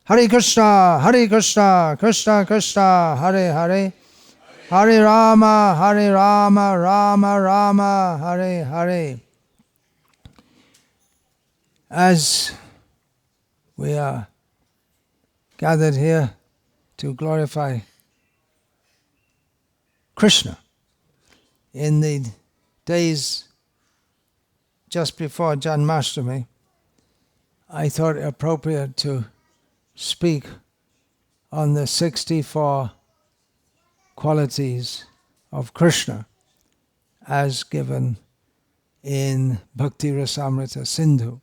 Hare Krishna, Krishna Krishna, Hare Hare, Hare Rama, Rama Rama, Hare Hare. As we are gathered here to glorify Krishna in the days just before Janmashtami, I thought it appropriate to speak on the 64 qualities of Krishna as given in Bhakti Rasamrita Sindhu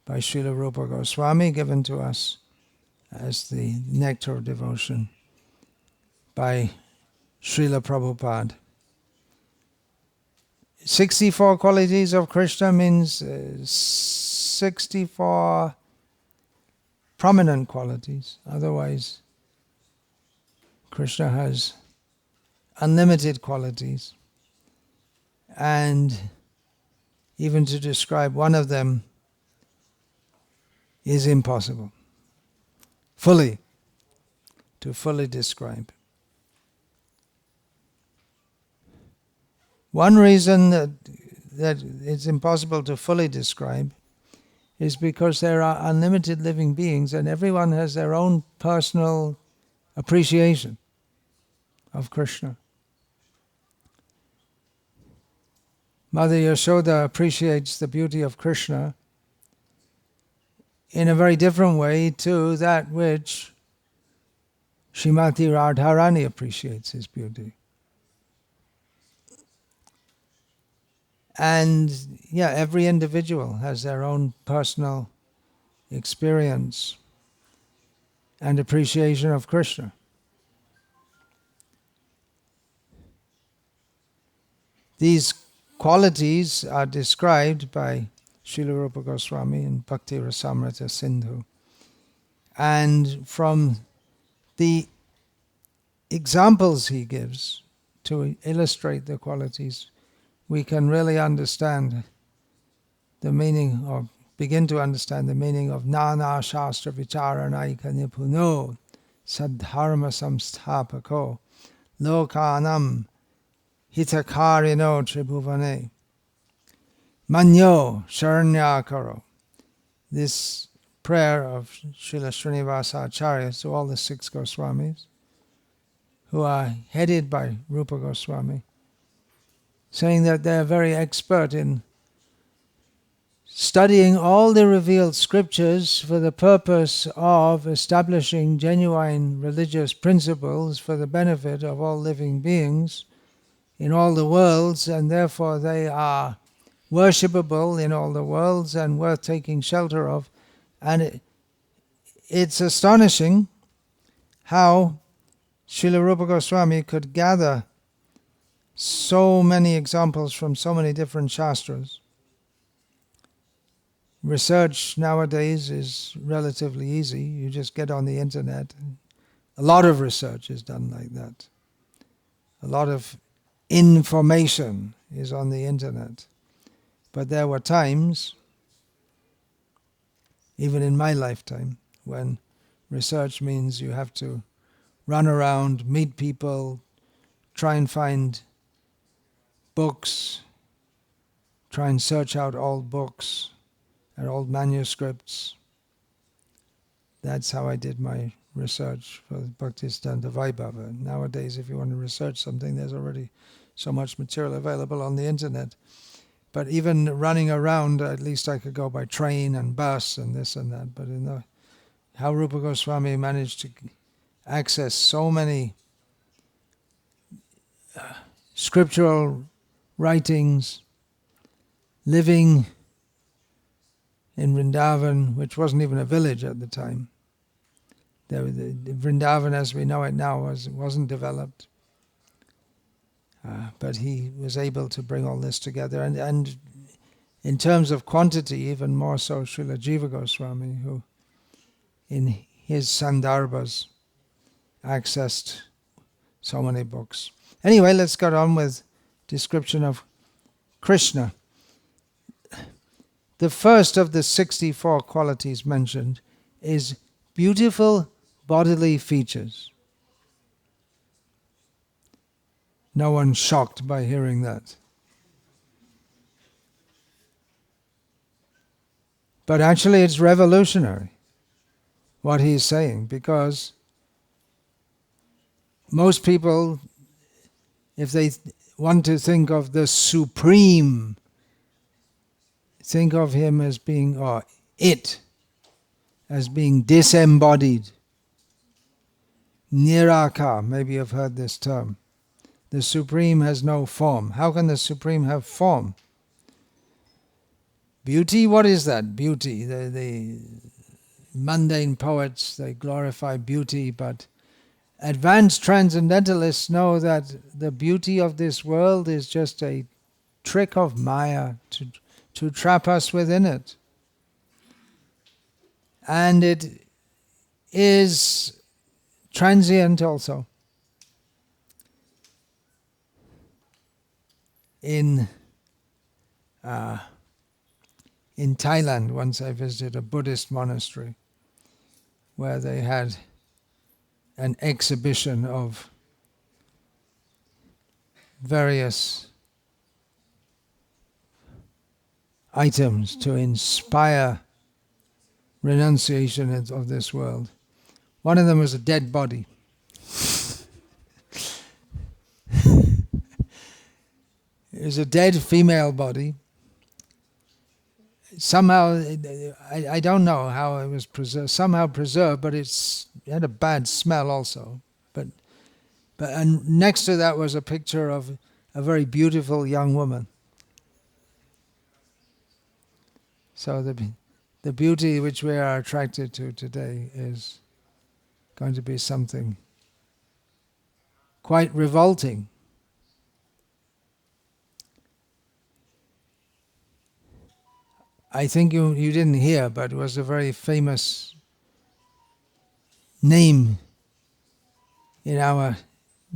by Srila Rupa Goswami, given to us as the nectar of devotion by Srila Prabhupada. 64 qualities of Krishna means 64 prominent qualities. Otherwise, Krishna has unlimited qualities. And even to describe one of them is impossible. To fully describe. One reason that it's impossible to fully describe is because there are unlimited living beings and everyone has their own personal appreciation of Krishna. Mother Yashoda appreciates the beauty of Krishna in a very different way to that which Srimati Radharani appreciates his beauty. And every individual has their own personal experience and appreciation of Krishna. These qualities are described by Srila Rupa Goswami in Bhakti Rasamrita Sindhu. And from the examples he gives to illustrate the qualities, we can really understand the meaning, or begin to understand the meaning of Nana Shastra Vicharanaika Nipuno Sadharma Samsthapako Lokanam Hitakarino Tribhuvane Manyo Sharanyakaro. This prayer of Srila Srinivasa Acharya to all the 6 Goswamis, who are headed by Rupa Goswami, saying that they're very expert in studying all the revealed scriptures for the purpose of establishing genuine religious principles for the benefit of all living beings in all the worlds, and therefore they are worshipable in all the worlds and worth taking shelter of. And it's astonishing how Srila Rupa Goswami could gather so many examples from so many different shastras. Research nowadays is relatively easy. You just get on the internet. A lot of research is done like that. A lot of information is on the internet. But there were times, even in my lifetime, when research means you have to run around, meet people, try and find books, try and search out old books and old manuscripts. That's how I did my research for Bhaktisiddhanta Vaibhava. Nowadays, if you want to research something, there's already so much material available on the internet. But even running around, at least I could go by train and bus and this and that. But how Rupa Goswami managed to access so many scriptural writings, living in Vrindavan, which wasn't even a village at the time. The Vrindavan as we know it now wasn't developed. But he was able to bring all this together. And in terms of quantity, even more so Srila Jiva Goswami, who in his Sandarbhas accessed so many books. Anyway, let's get on with description of Krishna. The first of the 64 qualities mentioned is beautiful bodily features. No one's shocked by hearing that. But actually it's revolutionary what he's saying, because most people, if they want to think of the Supreme, think of him as being, or it, as being disembodied. Niraka, maybe you've heard this term. The Supreme has no form. How can the Supreme have form? Beauty, what is that? Beauty. The mundane poets, they glorify beauty, but advanced transcendentalists know that the beauty of this world is just a trick of Maya to trap us within it. And it is transient also. In Thailand, once I visited a Buddhist monastery where they had an exhibition of various items to inspire renunciation of this world. One of them was a dead body. It was a dead female body. Somehow, I don't know how it was preserved, somehow preserved, but it had a bad smell also. And next to that was a picture of a very beautiful young woman. So the beauty which we are attracted to today is going to be something quite revolting. I think you didn't hear, but it was a very famous name in our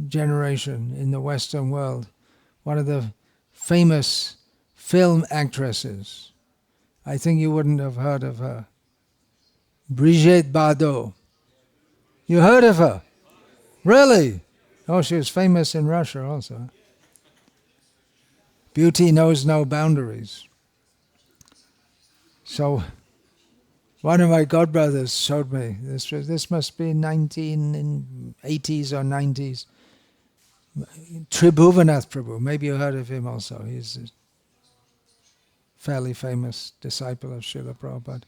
generation, in the Western world. One of the famous film actresses. I think you wouldn't have heard of her. Brigitte Bardot. You heard of her? Really? Oh, she was famous in Russia also. Beauty knows no boundaries. So, one of my godbrothers showed me, this must be 1980s or 90s, Tribhuvanath Prabhu, maybe you heard of him also, he's a fairly famous disciple of Srila Prabhupada.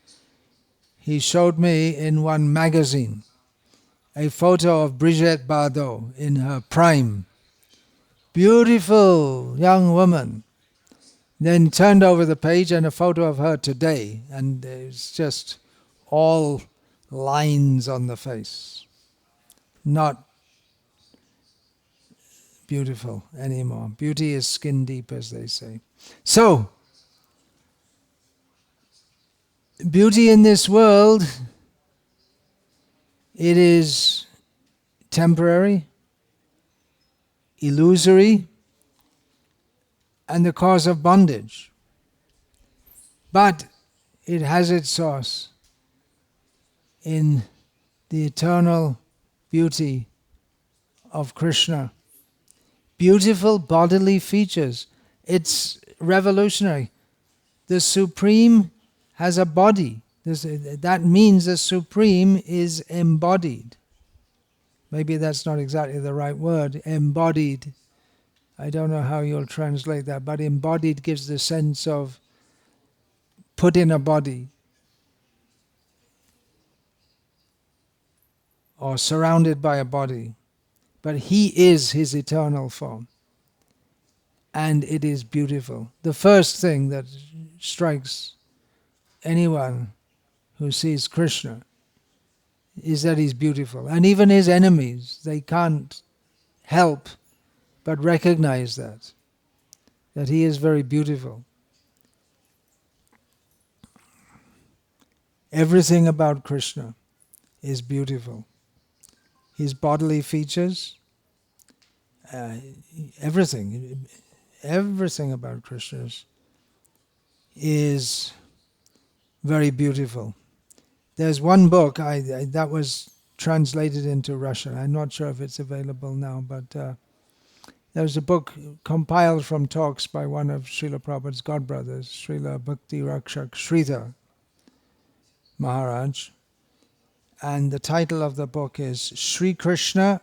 He showed me in one magazine a photo of Brigitte Bardot in her prime. Beautiful young woman. Then turned over the page and a photo of her today, and it's just all lines on the face. Not beautiful anymore. Beauty is skin deep, as they say. So, beauty in this world, it is temporary, illusory, and the cause of bondage. But it has its source in the eternal beauty of Krishna. Beautiful bodily features. It's revolutionary. The Supreme has a body. That means the Supreme is embodied. Maybe that's not exactly the right word, embodied. I don't know how you'll translate that, but embodied gives the sense of put in a body or surrounded by a body. But he is his eternal form. And it is beautiful. The first thing that strikes anyone who sees Krishna is that he's beautiful. And even his enemies, they can't help but recognize that he is very beautiful. Everything about Krishna is beautiful. His bodily features, everything about Krishna is very beautiful. There's one book that was translated into Russian. I'm not sure if it's available now, but there's a book compiled from talks by one of Srila Prabhupada's godbrothers, Srila Bhakti Rakshak Sridhar Maharaj. And the title of the book is Sri Krishna,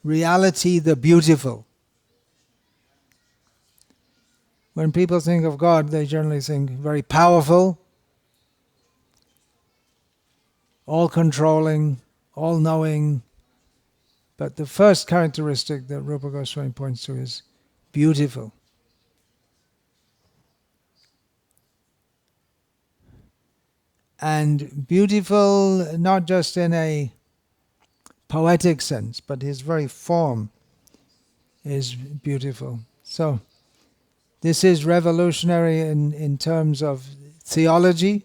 Reality the Beautiful. When people think of God, they generally think very powerful, all-controlling, all-knowing. But the first characteristic that Rupa Goswami points to is beautiful. And beautiful not just in a poetic sense, but his very form is beautiful. So this is revolutionary in terms of theology,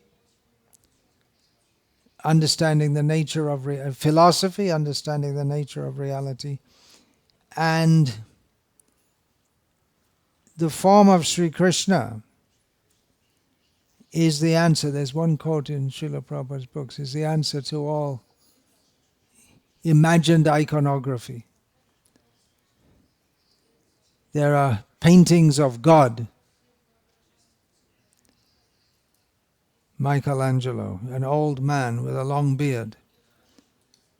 understanding the nature of philosophy, understanding the nature of reality, and the form of Sri Krishna is the answer. There's one quote in Srila Prabhupada's books, is the answer to all imagined iconography. There are paintings of God. Michelangelo, an old man with a long beard.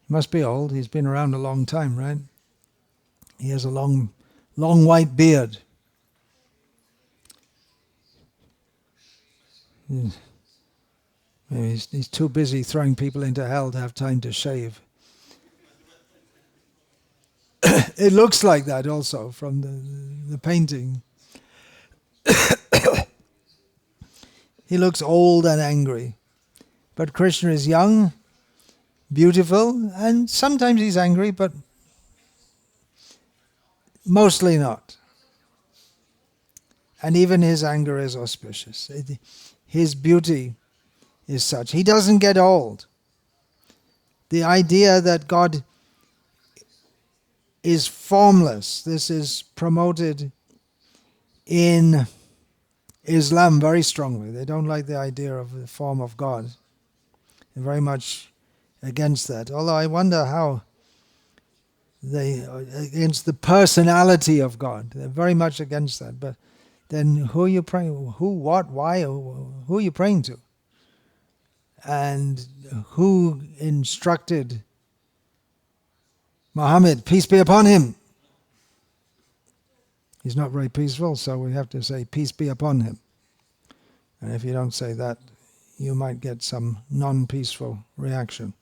He must be old, he's been around a long time, right? He has a long white beard. Maybe he's too busy throwing people into hell to have time to shave. It looks like that also from the painting. He looks old and angry. But Krishna is young, beautiful, and sometimes he's angry, but mostly not. And even his anger is auspicious. His beauty is such. He doesn't get old. The idea that God is formless, this is promoted in Islam very strongly. They don't like the idea of the form of God. They're very much against that. Although I wonder how against the personality of God. They're very much against that. But then who are you praying? Who, what, why? Who are you praying to? And who instructed Muhammad, peace be upon him? He's not very peaceful, so we have to say, peace be upon him. And if you don't say that, you might get some non-peaceful reaction.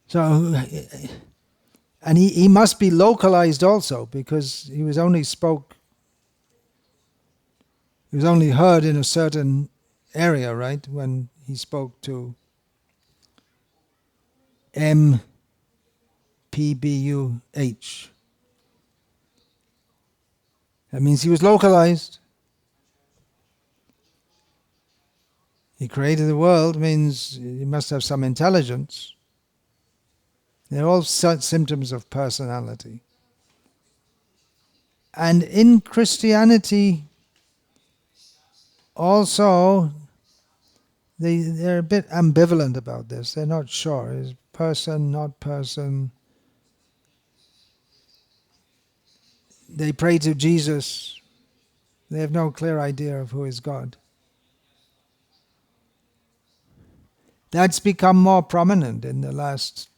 So, and he must be localized also, because he was only heard in a certain area, right? When he spoke to MPBUH. That means he was localized. He created the world, means he must have some intelligence. They're all symptoms of personality. And in Christianity, also, they're a bit ambivalent about this. They're not sure. Is person, not person? They pray to Jesus. They have no clear idea of who is God. That's become more prominent in the last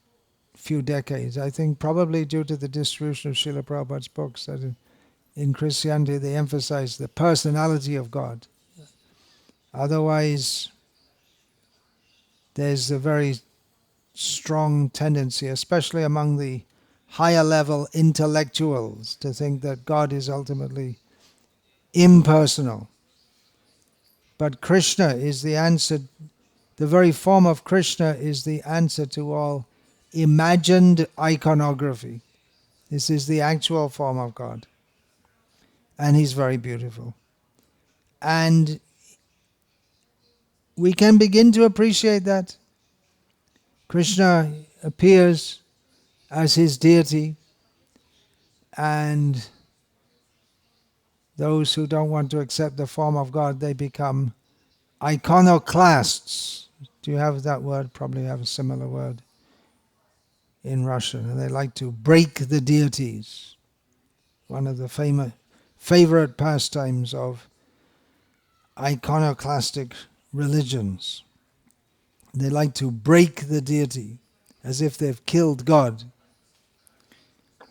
few decades. I think probably due to the distribution of Srila Prabhupada's books, that in Christianity they emphasize the personality of God. Otherwise, there's a very strong tendency, especially among the higher level intellectuals, to think that God is ultimately impersonal. But Krishna is the answer. The very form of Krishna is the answer to all imagined iconography. This is the actual form of God. And he's very beautiful. And we can begin to appreciate that. Krishna appears as his deity, and those who don't want to accept the form of God, they become iconoclasts, Do you have that word? Probably have a similar word in Russian. And they like to break the deities. One of the favorite pastimes of iconoclastic religions. They like to break the deity as if they've killed God.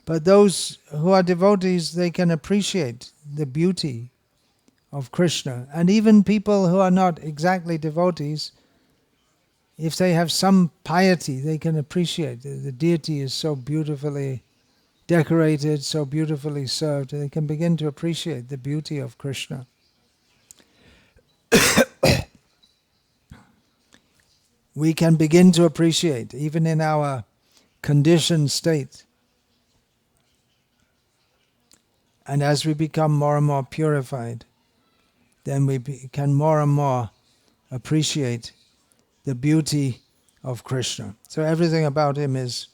But those who are devotees, they can appreciate the beauty of Krishna. And even people who are not exactly devotees, if they have some piety, they can appreciate the deity is so beautifully decorated, so beautifully served. They can begin to appreciate the beauty of Krishna. We can begin to appreciate, even in our conditioned state. And as we become more and more purified, then we can more and more appreciate the beauty of Krishna. So everything about him is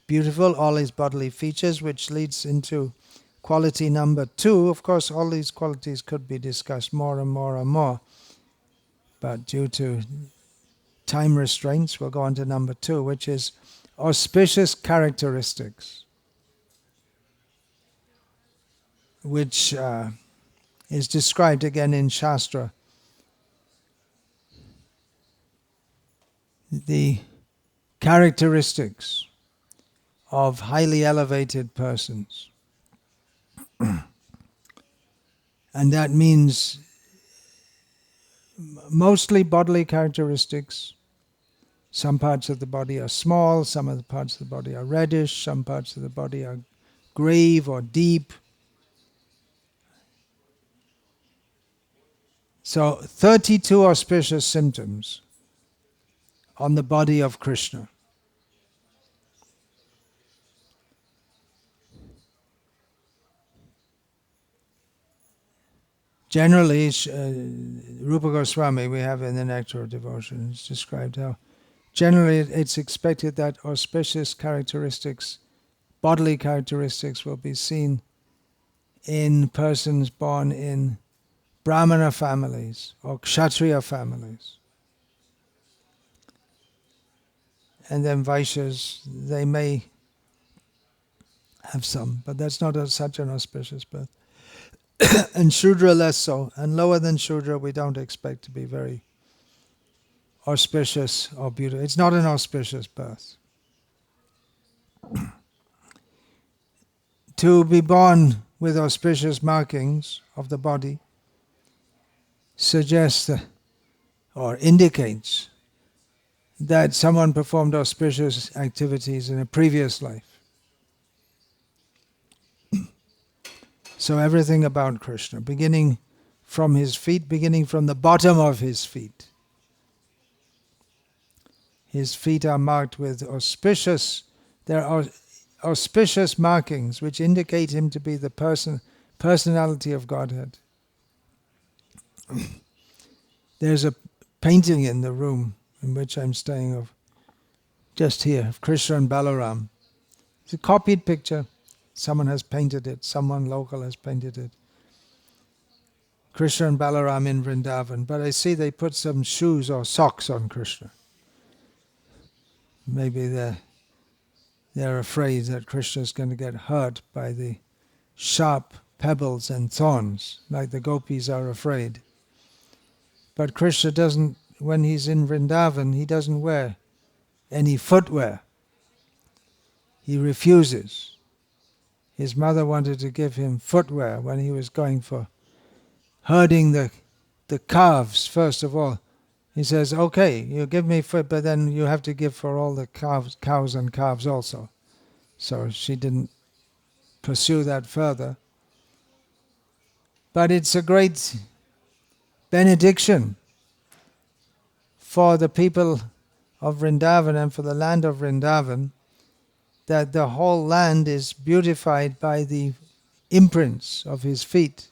beautiful, all his bodily features, which leads into quality number 2. Of course, all these qualities could be discussed more and more and more. But due to time restraints, we'll go on to number 2, which is auspicious characteristics, which is described again in Shastra. The characteristics of highly elevated persons. And that means mostly bodily characteristics. Some parts of the body are small, some of the parts of the body are reddish, some parts of the body are grave or deep. So 32 auspicious symptoms on the body of Krishna. Generally, Rupa Goswami, we have in the Nectar of Devotion, it's described how generally it's expected that auspicious characteristics, bodily characteristics, will be seen in persons born in Brahmana families or Kshatriya families. And then Vaishyas, they may have some, but that's not such an auspicious birth. And Shudra less so. And lower than Shudra, we don't expect to be very auspicious or beautiful. It's not an auspicious birth. To be born with auspicious markings of the body suggests or indicates that someone performed auspicious activities in a previous life. So everything about Krishna, beginning from his feet, beginning from the bottom of his feet. His feet are marked with there are auspicious markings which indicate him to be the personality of Godhead. There's a painting in the room in which I'm staying of just here, of Krishna and Balaram. It's a copied picture. Someone has painted it. Someone local has painted it. Krishna and Balaram in Vrindavan. But I see they put some shoes or socks on Krishna. Maybe they're afraid that Krishna is going to get hurt by the sharp pebbles and thorns, like the gopis are afraid. But Krishna doesn't, when he's in Vrindavan, he doesn't wear any footwear. He refuses. His mother wanted to give him footwear when he was going for herding the calves, first of all. He says, okay, you give me foot, but then you have to give for all the cows and calves also. So she didn't pursue that further. But it's a great benediction for the people of Vrindavan and for the land of Vrindavan, that the whole land is beautified by the imprints of his feet.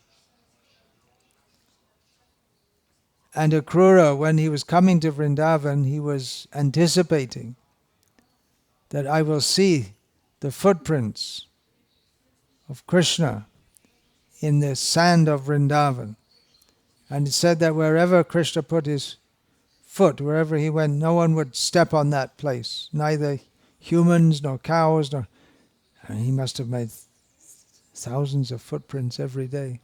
And Akrura, when he was coming to Vrindavan, he was anticipating that I will see the footprints of Krishna in the sand of Vrindavan. And it said that wherever Krishna put his foot wherever he went. No one would step on that place, neither humans nor cows. And he must have made thousands of footprints every day.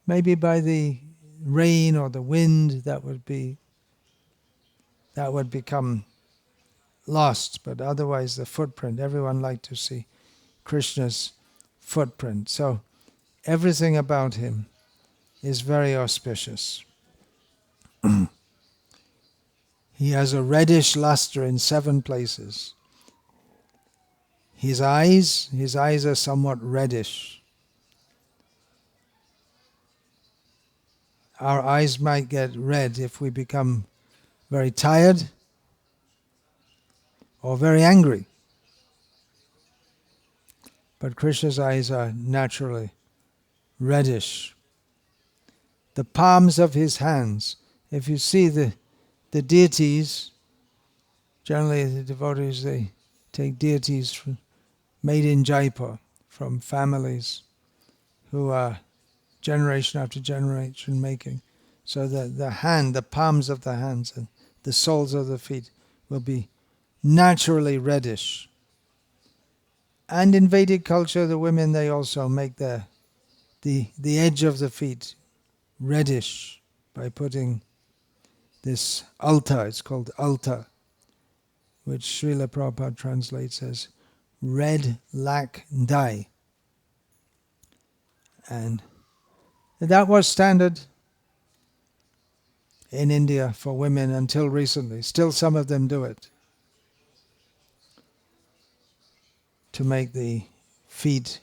Maybe by the rain or the wind that would become lost, but otherwise the footprint, everyone liked to see Krishna's footprint. So everything about him is very auspicious. He has a reddish luster in 7 places. His eyes are somewhat reddish. Our eyes might get red if we become very tired or very angry. But Krishna's eyes are naturally reddish. The palms of his hands, if you see the deities, generally the devotees, they take deities made in Jaipur from families who are generation after generation making. So the palms of the hands and the soles of the feet will be naturally reddish. And in Vedic culture, the women, they also make the edge of the feet reddish by putting this alta, it's called alta, which Srila Prabhupada translates as red lac dye. And that was standard in India for women until recently. Still some of them do it, to make the feet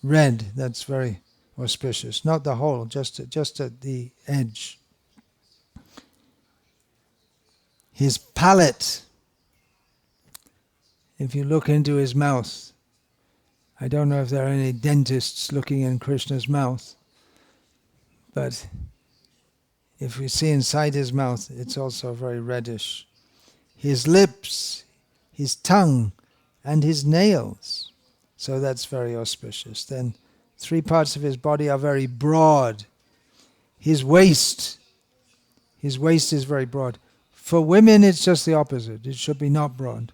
red. That's very auspicious. Not the whole, just at the edge. His palate, if you look into his mouth, I don't know if there are any dentists looking in Krishna's mouth, but if we see inside his mouth, it's also very reddish. His lips, his tongue, and his nails. So that's very auspicious. Then 3 parts of his body are very broad. His waist is very broad. For women, it's just the opposite. It should be not broad.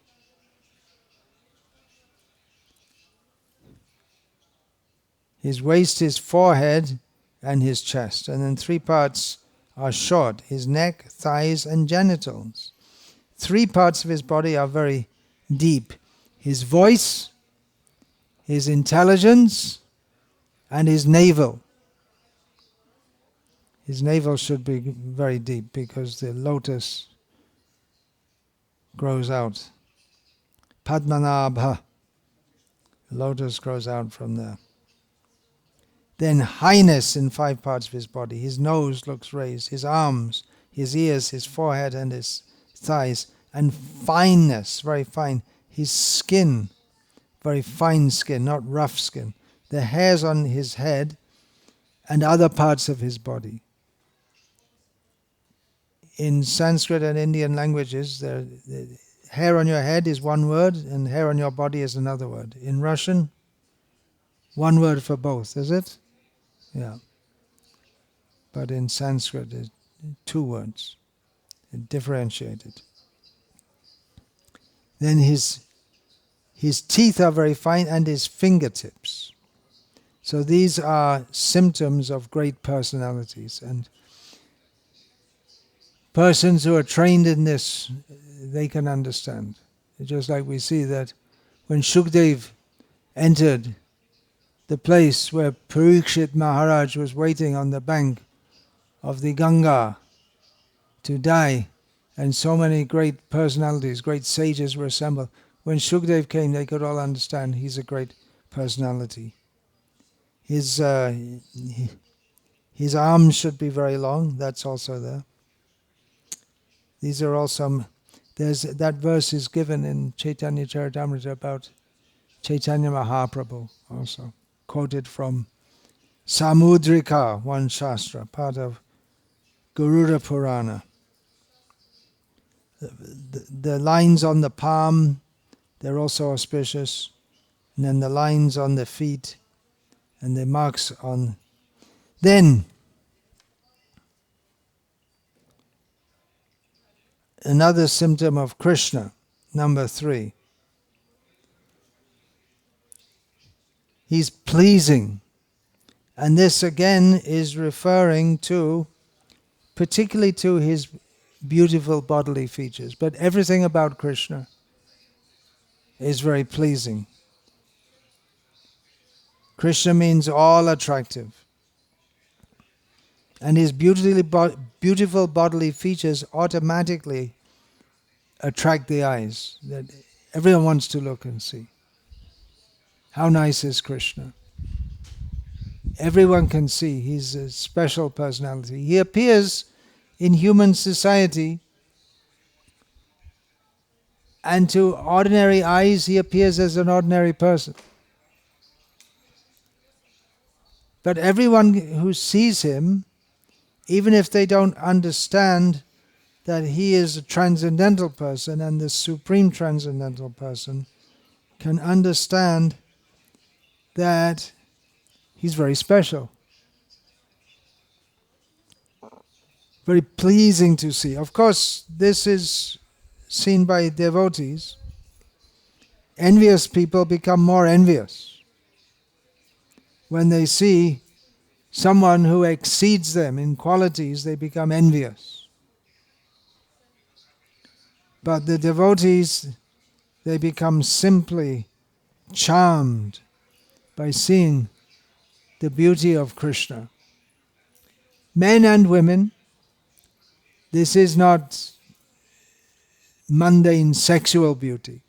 His waist, his forehead, and his chest. And then 3 parts are short. His neck, thighs, and genitals. 3 parts of his body are very deep. His voice, his intelligence, and his navel. His navel should be very deep because the lotus grows out. Padmanabha, the lotus grows out from there. Then highness in 5 parts of his body. His nose looks raised, his arms, his ears, his forehead, and his thighs. And fineness, very fine. His skin, very fine skin, not rough skin. The hairs on his head and other parts of his body. In Sanskrit and Indian languages, the hair on your head is one word and hair on your body is another word. In Russian, one word for both, is it? Yeah. But in Sanskrit, it's 2 words, differentiated. Then his teeth are very fine and his fingertips. So these are symptoms of great personalities. And persons who are trained in this, they can understand. It's just like we see that when Shukdev entered the place where Parikshit Maharaj was waiting on the bank of the Ganga to die, and so many great personalities, great sages were assembled. When Shukdev came, they could all understand he's a great personality. His arms should be very long, that's also there. These are all some, that verse is given in Caitanya-caritamrta about Chaitanya Mahaprabhu also, quoted from Samudrika, one Shastra, part of Garuda Purana. The lines on the palm, they're also auspicious. And then the lines on the feet and the marks on... Then, another symptom of Krishna, number 3. He's pleasing. And this again is referring to, particularly to his beautiful bodily features. But everything about Krishna is very pleasing. Krishna means all attractive. And his beautiful bodily features automatically attract the eyes. That everyone wants to look and see. How nice is Krishna? Everyone can see he's a special personality. He appears in human society, and to ordinary eyes he appears as an ordinary person. But everyone who sees him, even if they don't understand that he is a transcendental person and the supreme transcendental person, can understand that he's very special. Very pleasing to see. Of course, this is seen by devotees. Envious people become more envious when they see someone who exceeds them in qualities. They become envious. But the devotees, they become simply charmed by seeing the beauty of Krishna. Men and women, this is not mundane sexual beauty.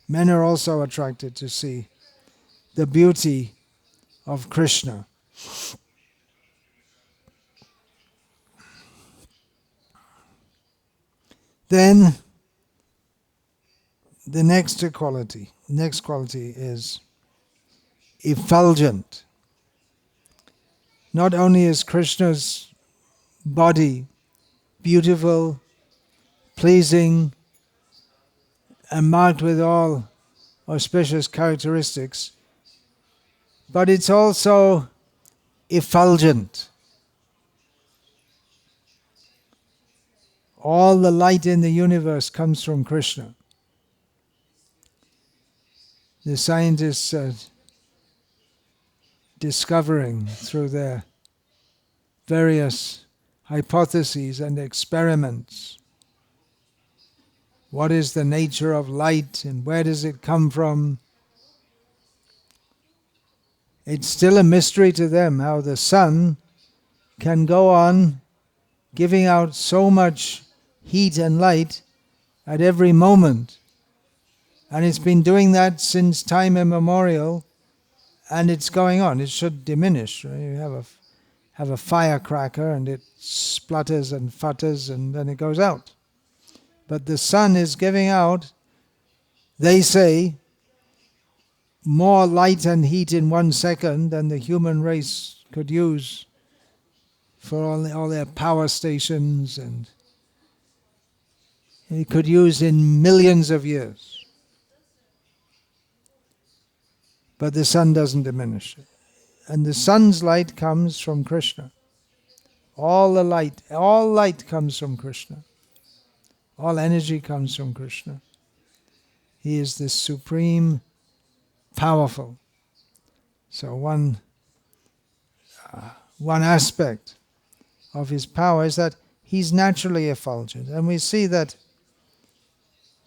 Men are also attracted to see the beauty of Krishna. Then the next quality is effulgent. Not only is Krishna's body beautiful, pleasing, and marked with all auspicious characteristics, but it's also effulgent. All the light in the universe comes from Krishna. The scientists are discovering through their various hypotheses and experiments what is the nature of light and where does it come from. It's still a mystery to them how the sun can go on giving out so much heat and light at every moment. And it's been doing that since time immemorial, and it's going on. It should diminish. Right? You have a firecracker and it splutters and futters and then it goes out. But the sun is giving out, they say, more light and heat in 1 second than the human race could use for all their power stations, and it could use in millions of years. But the sun doesn't diminish. And the sun's light comes from Krishna. All light comes from Krishna. All energy comes from Krishna. He is the supreme, powerful. So one aspect of his power is that he's naturally effulgent. And we see that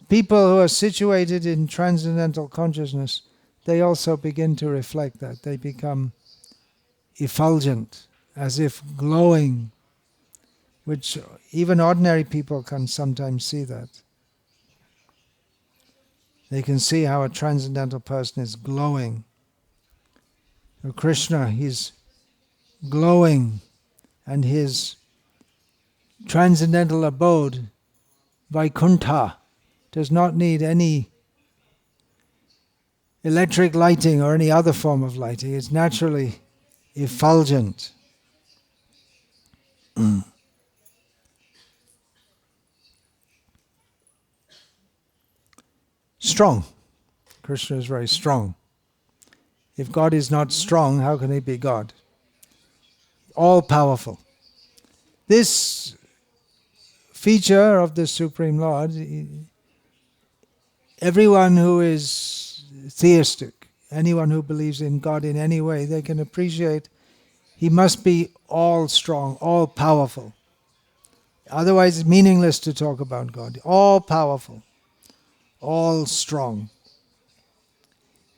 people who are situated in transcendental consciousness, they also begin to reflect that. They become effulgent, as if glowing, which even ordinary people can sometimes see that. They can see how a transcendental person is glowing. So Krishna, he's glowing, and his transcendental abode, Vaikuntha, does not need any electric lighting or any other form of lighting. It's naturally effulgent. Strong. Krishna is very strong. If God is not strong, how can he be God? All powerful. This feature of the Supreme Lord. Everyone who is theistic, anyone who believes in God in any way, they can appreciate He must be all strong, all powerful. Otherwise it's meaningless to talk about God. All powerful, all strong.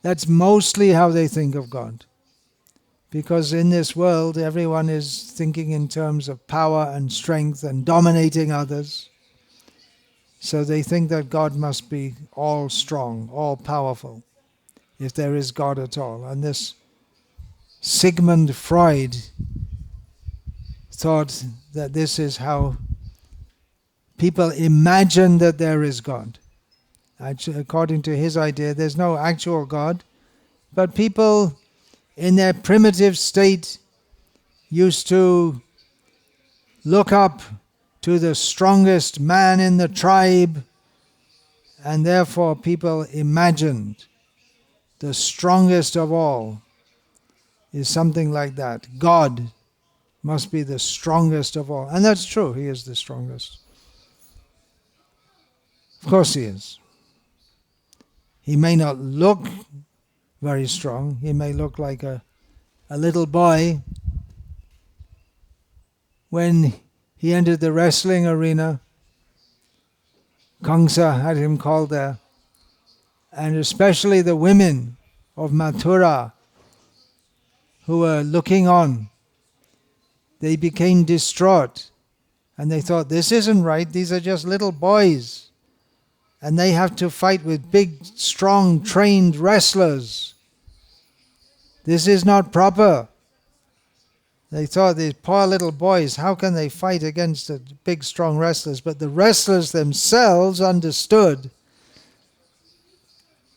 That's mostly how they think of God. Because in this world, everyone is thinking in terms of power and strength and dominating others. So they think that God must be all strong, all powerful, if there is God at all. And this Sigmund Freud thought that this is how people imagine that there is God. According to his idea, there's no actual God, but people in their primitive state used to look up to the strongest man in the tribe, and therefore people imagined the strongest of all is something like that. God must be the strongest of all. And that's true, He is the strongest. Of course He is. He may not look very strong. He may look like a little boy. When he entered the wrestling arena, Kamsa had him called there, and especially the women of Mathura who were looking on, they became distraught and they thought, this isn't right, these are just little boys and they have to fight with big, strong, trained wrestlers. This is not proper. They thought, these poor little boys, how can they fight against the big, strong wrestlers? But the wrestlers themselves understood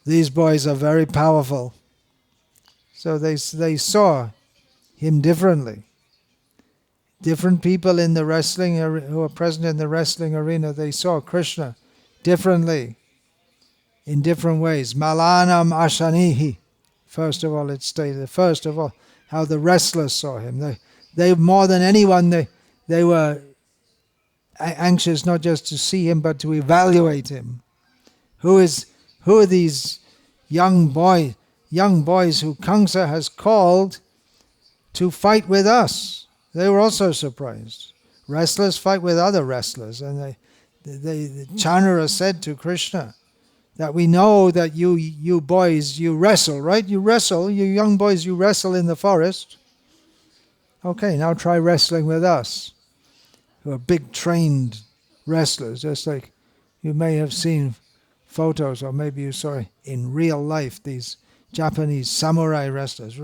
these boys are very powerful. So they saw him differently. Different people in the wrestling, who are present in the wrestling arena, they saw Krishna differently, in different ways. Malanam ashanihi. First of all, it stated, first of all, how the wrestlers saw him. They more than anyone, they were anxious not just to see him, but to evaluate him. Who are these young boys who Kamsa has called to fight with us? They were also surprised. Wrestlers fight with other wrestlers, and Chanara said to Krishna that we know that you boys, you wrestle, right? You wrestle, you young boys, you wrestle in the forest. Okay, now try wrestling with us, who are big trained wrestlers, just like you may have seen photos, or maybe you saw in real life these Japanese samurai wrestlers,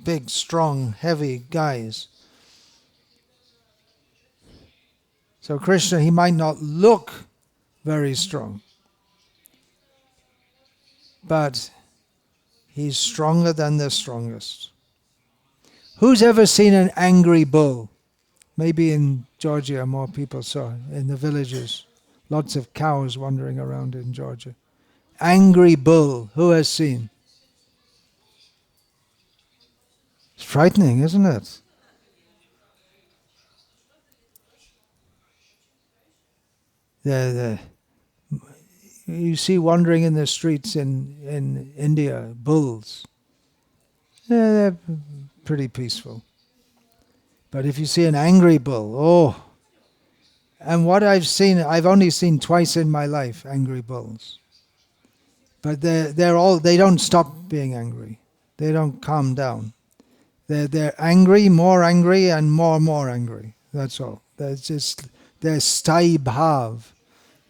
big, strong, heavy guys. So Krishna, he might not look very strong, but he's stronger than the strongest. Who's ever seen an angry bull? Maybe in Georgia more people saw it, in the villages. Lots of cows wandering around in Georgia. Angry bull, who has seen? It's frightening, isn't it? You see wandering in the streets in India, bulls. They're pretty peaceful. But if you see an angry bull, and what I've only seen twice in my life, angry bulls. But they don't stop being angry. They don't calm down. They're angry, and more angry. That's all. That's just their sthai bhav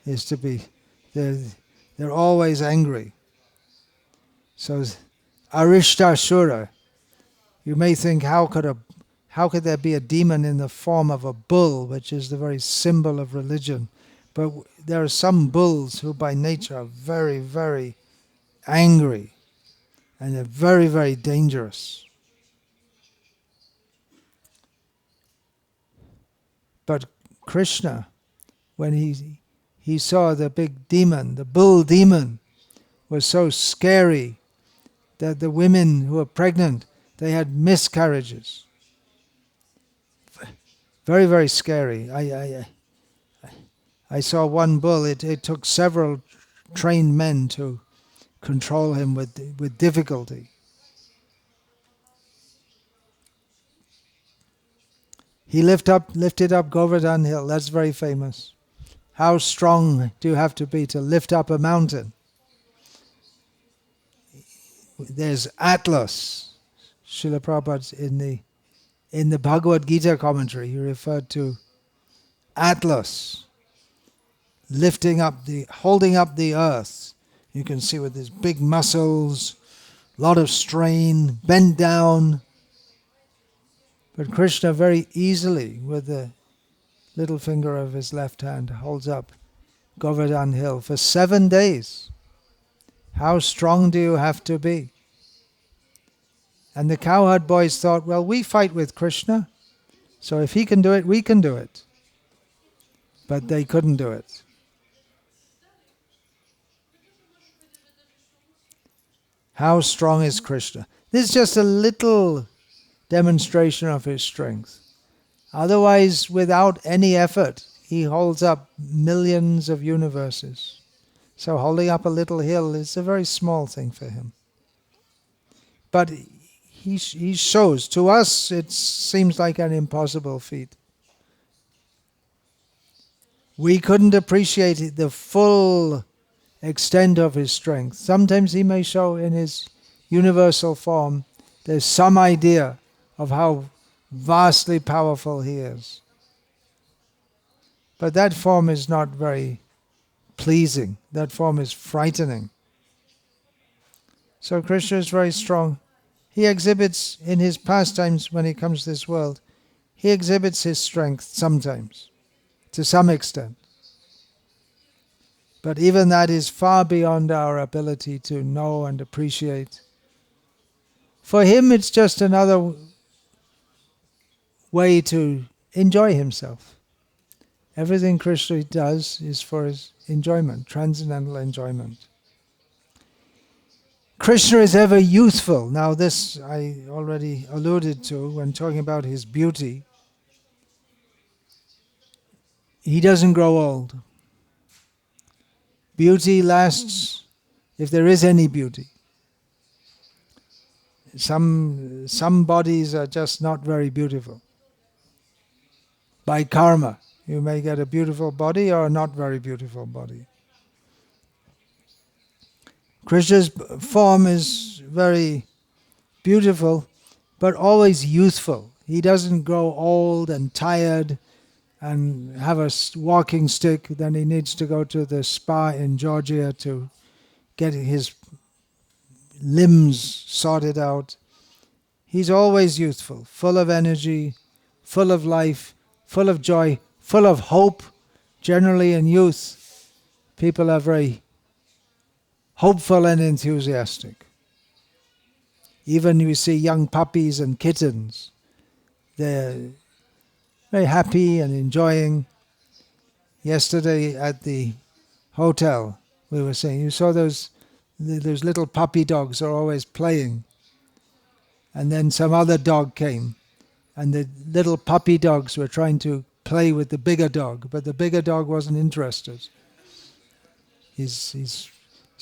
is to be. They're always angry. So Arishtasura, you may think, how could there be a demon in the form of a bull, which is the very symbol of religion? But there are some bulls who by nature are very, very angry, and they're very, very dangerous. But Krishna, when he saw the big demon, the bull demon, was so scary that the women who were pregnant, they had miscarriages. Very, very scary. I saw one bull, it took several trained men to control him with difficulty. He lifted up Govardhan Hill. That's very famous. How strong do you have to be to lift up a mountain? There's Atlas. Srila Prabhupada in the Bhagavad-gita commentary, he referred to Atlas, holding up the earth. You can see with his big muscles, a lot of strain, bent down. But Krishna very easily, with the little finger of his left hand, holds up Govardhan Hill for 7 days. How strong do you have to be? And the cowherd boys thought, well, we fight with Krishna, so if he can do it, we can do it. But they couldn't do it. How strong is Krishna? This is just a little demonstration of his strength. Otherwise, without any effort, he holds up millions of universes. So holding up a little hill is a very small thing for him. But he shows, to us it seems like an impossible feat. We couldn't appreciate the full extent of his strength. Sometimes he may show in his universal form, there's some idea of how vastly powerful he is. But that form is not very pleasing. That form is frightening. So Krishna is very strong. He exhibits in his pastimes when he comes to this world, he exhibits his strength sometimes, to some extent. But even that is far beyond our ability to know and appreciate. For him, it's just another way to enjoy himself. Everything Krishna does is for his enjoyment, transcendental enjoyment. Krishna is ever youthful. Now this I already alluded to when talking about his beauty. He doesn't grow old. Beauty lasts, if there is any beauty. Some bodies are just not very beautiful. By karma, you may get a beautiful body or a not very beautiful body. Krishna's form is very beautiful, but always youthful. He doesn't grow old and tired and have a walking stick. Then he needs to go to the spa in Georgia to get his limbs sorted out. He's always youthful, full of energy, full of life, full of joy, full of hope. Generally in youth, people are very hopeful and enthusiastic. Even you see young puppies and kittens, they're very happy and enjoying. Yesterday at the hotel, we were saying, you saw those little puppy dogs are always playing. And then some other dog came, and the little puppy dogs were trying to play with the bigger dog, but the bigger dog wasn't interested. He's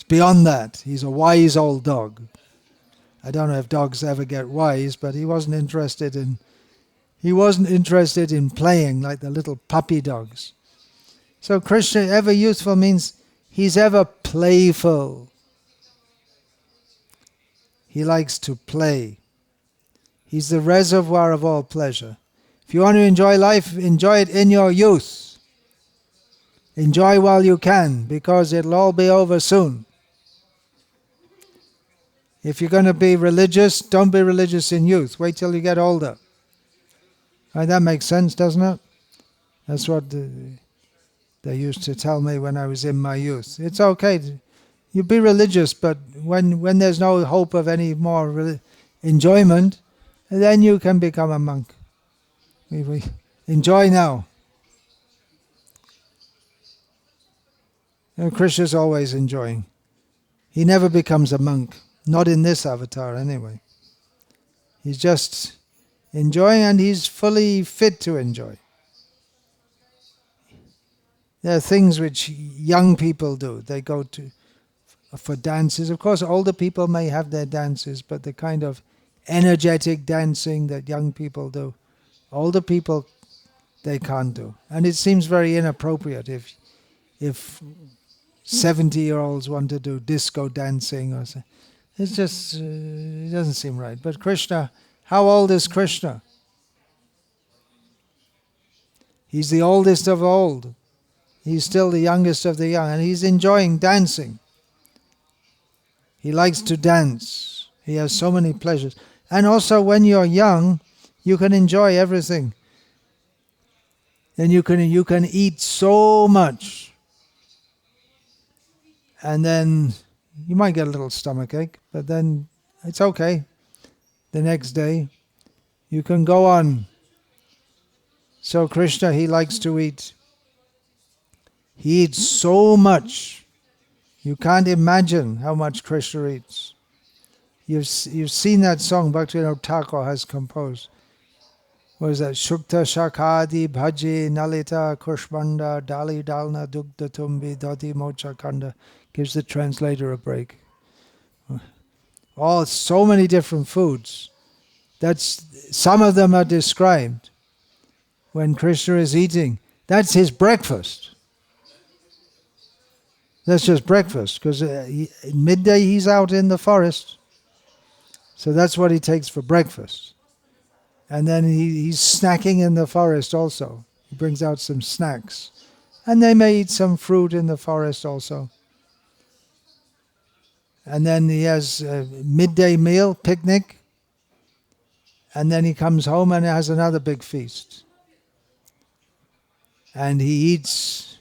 beyond that. He's a wise old dog. I don't know if dogs ever get wise, but he wasn't interested in playing like the little puppy dogs. So Krishna, ever youthful, means he's ever playful. He likes to play. He's the reservoir of all pleasure. If you want to enjoy life, enjoy it in your youth. Enjoy while you can, because it'll all be over soon. If you're going to be religious, don't be religious in youth. Wait till you get older. Right, that makes sense, doesn't it? That's what they used to tell me when I was in my youth. It's okay. You be religious, but when there's no hope of any more enjoyment, then you can become a monk. We enjoy now. Krishna's always enjoying. He never becomes a monk. Not in this avatar anyway. He's just enjoying, and he's fully fit to enjoy. There are things which young people do. They go to for dances. Of course, older people may have their dances, but the kind of energetic dancing that young people do, older people, they can't do. And it seems very inappropriate if 70-year-olds want to do disco dancing or so. It's just, it doesn't seem right. But Krishna, how old is Krishna? He's the oldest of old. He's still the youngest of the young, and he's enjoying dancing. He likes to dance. He has so many pleasures. And also when you're young, you can enjoy everything. Then you can eat so much. And then you might get a little stomachache, but then it's okay. The next day, you can go on. So Krishna, he likes to eat. He eats so much. You can't imagine how much Krishna eats. You've seen that song Bhaktivinoda Thakur has composed. What is that? Shukta Shakadi Bhaji Nalita Kushmanda Dali Dalna Dugda Tumbi Dadi Mocha Kanda. Gives the translator a break. Oh, so many different foods. Some of them are described when Krishna is eating. That's his breakfast. That's just breakfast, because midday he's out in the forest. So that's what he takes for breakfast. And then he's snacking in the forest also. He brings out some snacks. And they may eat some fruit in the forest also. And then he has a midday meal, picnic. And then he comes home and has another big feast. And he eats.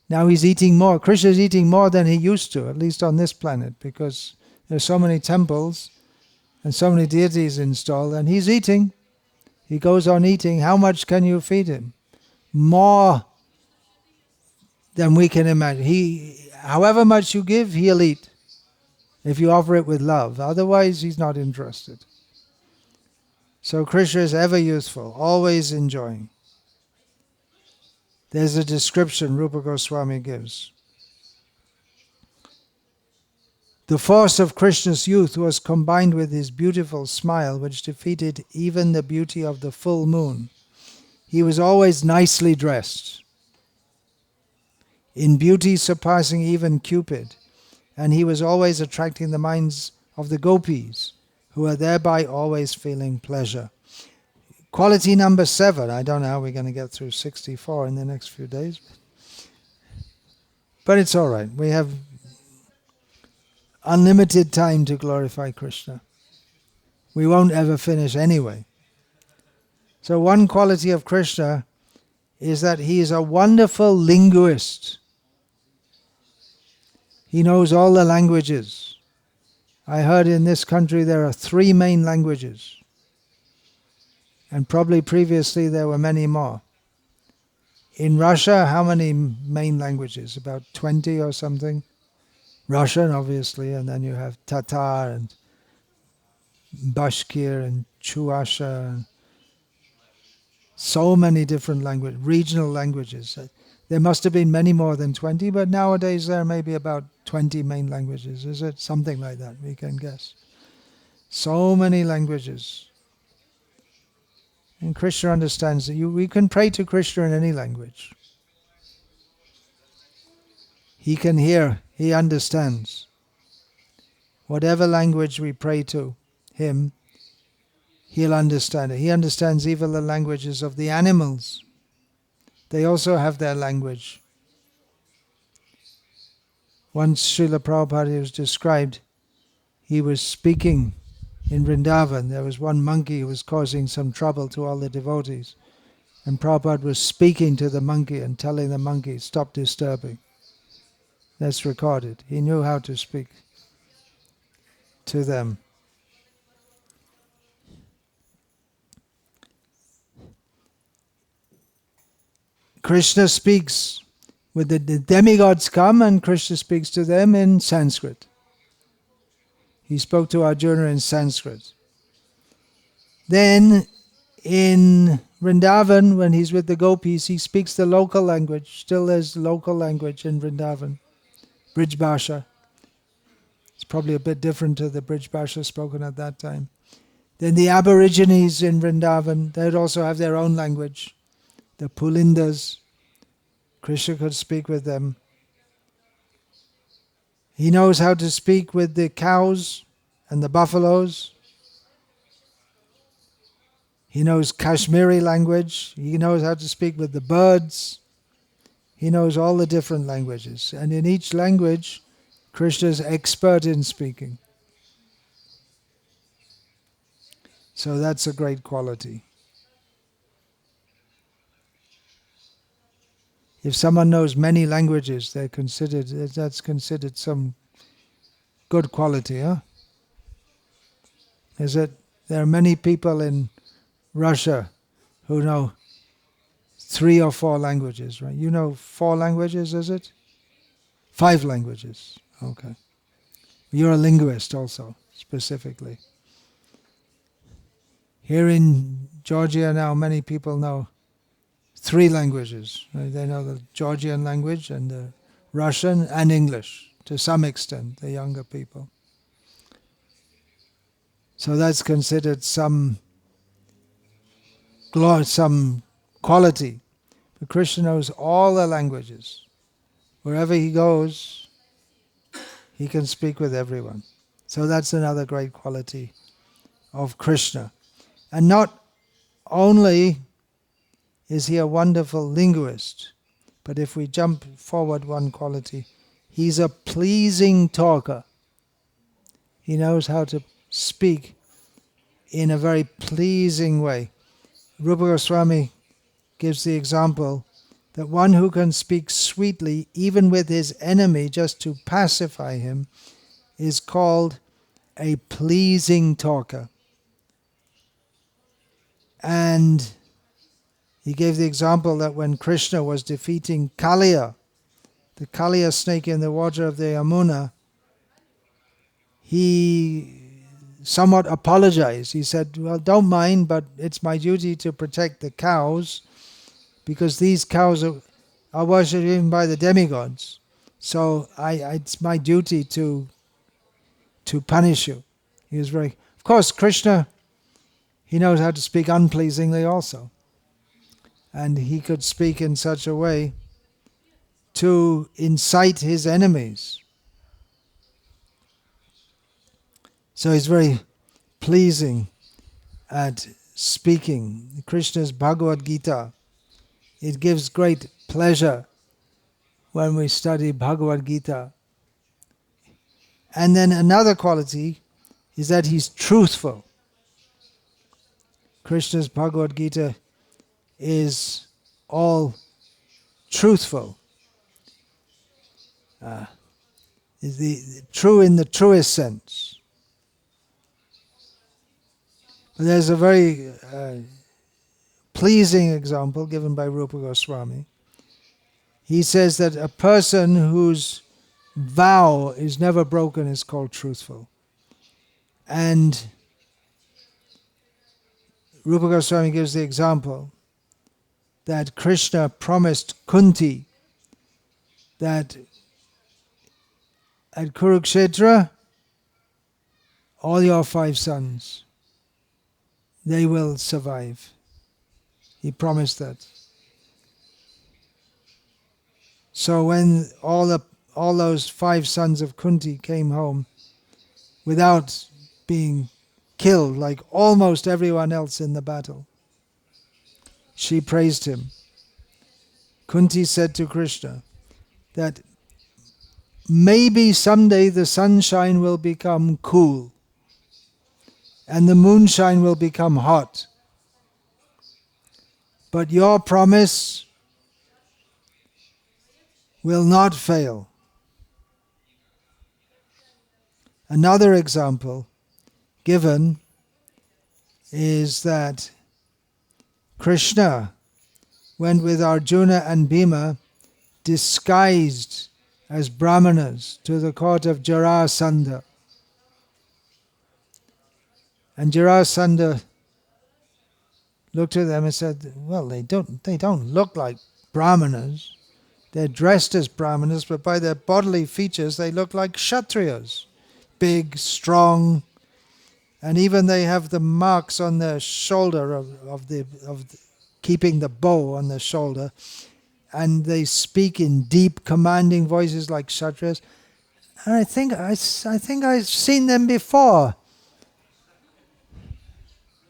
Now he's eating more. Krishna is eating more than he used to, at least on this planet, because there's so many temples and so many deities installed, and he's eating. He goes on eating. How much can you feed him? More than we can imagine. However much you give, he'll eat, if you offer it with love. Otherwise, he's not interested. So Krishna is ever youthful, always enjoying. There's a description Rupa Goswami gives. The force of Krishna's youth was combined with his beautiful smile, which defeated even the beauty of the full moon. He was always nicely dressed, in beauty surpassing even Cupid, and he was always attracting the minds of the gopis, who are thereby always feeling pleasure. Quality number 7. I don't know how we're going to get through 64 in the next few days. But it's all right. We have unlimited time to glorify Krishna. We won't ever finish anyway. So one quality of Krishna is that he is a wonderful linguist. He knows all the languages. I heard in this country there are 3 main languages. And probably previously there were many more. In Russia, how many main languages? About 20 or something? Russian, obviously, and then you have Tatar and Bashkir and Chuvasha, and so many different languages, regional languages. There must have been many more than 20, but nowadays there may be about 20 main languages, is it? Something like that, we can guess. So many languages. And Krishna understands that we can pray to Krishna in any language. He can hear, he understands. Whatever language we pray to him, he'll understand it. He understands even the languages of the animals. They also have their language. Once Srila Prabhupada was described, he was speaking in Vrindavan. There was one monkey who was causing some trouble to all the devotees. And Prabhupada was speaking to the monkey and telling the monkey, stop disturbing. That's recorded. He knew how to speak to them. Krishna speaks, with the demigods come and Krishna speaks to them in Sanskrit. He spoke to Arjuna in Sanskrit. Then in Vrindavan, when he's with the gopis, he speaks the local language. Still there's local language in Vrindavan, Brij Bhasha. It's probably a bit different to the Brij Bhasha spoken at that time. Then the Aborigines in Vrindavan, they'd also have their own language. The Pulindas, Krishna could speak with them. He knows how to speak with the cows and the buffaloes. He knows Kashmiri language. He knows how to speak with the birds. He knows all the different languages. And in each language, Krishna is expert in speaking. So that's a great quality. If someone knows many languages, that's considered some good quality, huh? There are many people in Russia who know 3 or 4 languages, right? You know 4 languages, is it? 5 languages, okay. You're a linguist also, specifically. Here in Georgia now, many people know 3 languages. Right? They know the Georgian language and the Russian and English, to some extent, the younger people. So that's considered some quality. But Krishna knows all the languages. Wherever he goes, he can speak with everyone. So that's another great quality of Krishna. And not only is he a wonderful linguist, but if we jump forward one quality, he's a pleasing talker. He knows how to speak in a very pleasing way. Rupa Goswami gives the example that one who can speak sweetly even with his enemy just to pacify him is called a pleasing talker. And he gave the example that when Krishna was defeating Kaliya, the Kaliya snake in the water of the Yamuna, he somewhat apologized. He said, well, don't mind, but it's my duty to protect the cows, because these cows are worshipped even by the demigods. So it's my duty to punish you. He was very... Of course, Krishna, he knows how to speak unpleasingly also. And he could speak in such a way to incite his enemies. So he's very pleasing at speaking. Krishna's Bhagavad-gita, it gives great pleasure when we study Bhagavad-gita. And then another quality is that he's truthful. Krishna's Bhagavad-gita is all truthful. Is the true in the truest sense. But there's a very pleasing example given by Rupa Goswami. He says that a person whose vow is never broken is called truthful. And Rupa Goswami gives the example that Krishna promised Kunti that at Kurukshetra, all your 5 sons, they will survive. He promised that. So when all those 5 sons of Kunti came home without being killed like almost everyone else in the battle, she praised him. Kunti said to Krishna that maybe someday the sunshine will become cool and the moonshine will become hot. But your promise will not fail. Another example given is that Krishna went with Arjuna and Bhima disguised as brahmanas to the court of Jarasandha. And Jarasandha looked at them and said, well, they don't look like brahmanas. They're dressed as brahmanas, but by their bodily features they look like kshatriyas. Big, strong, and even they have the marks on their shoulder of keeping the bow on their shoulder, and they speak in deep, commanding voices like kshatriyas. And I think I've seen them before.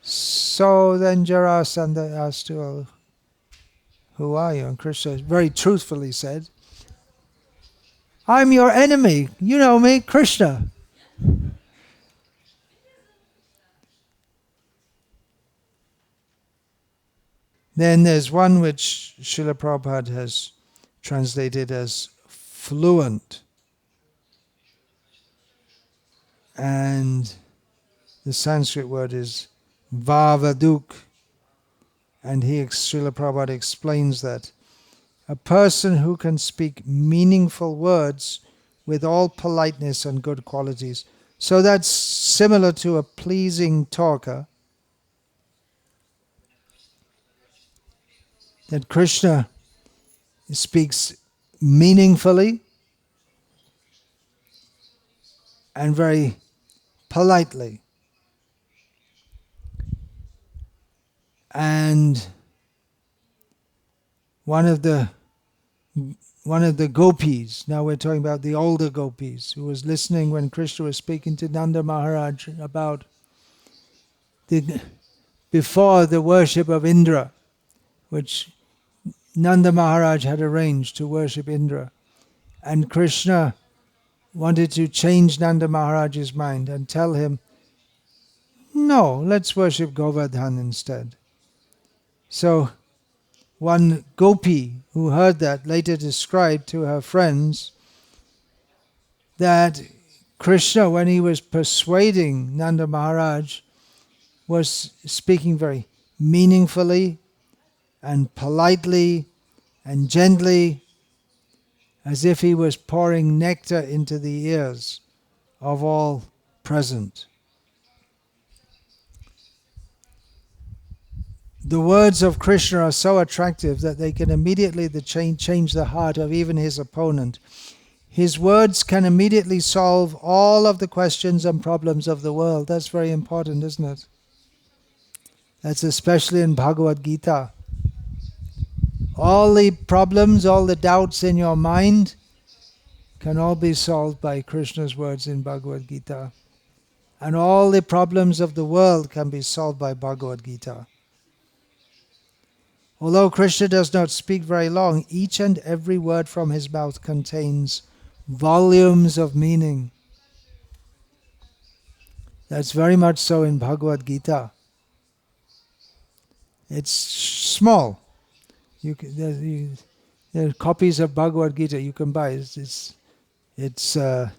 So then Jarasandha asked, well, who are you? And Krishna very truthfully said, I'm your enemy. You know me, Krishna. Then there's one which Srila Prabhupada has translated as fluent. And the Sanskrit word is Vavaduk. And Srila Prabhupada explains that a person who can speak meaningful words with all politeness and good qualities. So that's similar to a pleasing talker. That Krishna speaks meaningfully and very politely. And one of the gopis, now we're talking about the older gopis, who was listening when Krishna was speaking to Nanda Maharaj about before the worship of Indra, which Nanda Maharaj had arranged to worship Indra. And Krishna wanted to change Nanda Maharaj's mind and tell him, no, let's worship Govardhan instead. So one gopi who heard that later described to her friends that Krishna, when he was persuading Nanda Maharaj, was speaking very meaningfully and politely and gently, as if he was pouring nectar into the ears of all present. The words of Krishna are so attractive that they can immediately change the heart of even his opponent. His words can immediately solve all of the questions and problems of the world. That's very important, isn't it? That's especially in Bhagavad-gita. All the problems, all the doubts in your mind can all be solved by Krishna's words in Bhagavad-gita. And all the problems of the world can be solved by Bhagavad-gita. Although Krishna does not speak very long, each and every word from his mouth contains volumes of meaning. That's very much so in Bhagavad-gita. It's small. There are copies of Bhagavad-gita you can buy. It's if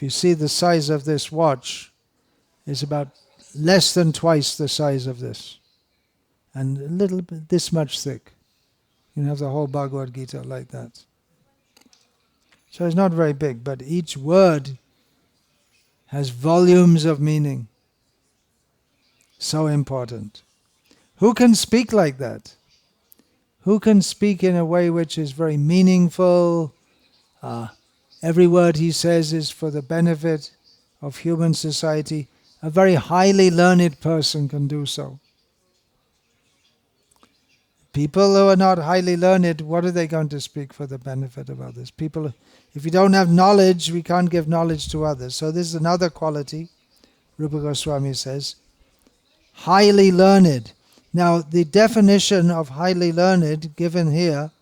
you see the size of this watch, it's about less than twice the size of this. And a little bit, this much thick. You can have the whole Bhagavad-gita like that. So it's not very big, but each word has volumes of meaning. So important. Who can speak like that? Who can speak in a way which is very meaningful? Every word he says is for the benefit of human society. A very highly learned person can do so. People who are not highly learned, what are they going to speak for the benefit of others? People, if you don't have knowledge, we can't give knowledge to others. So this is another quality, Rupa Goswami says. Highly learned. Now, the definition of highly learned given here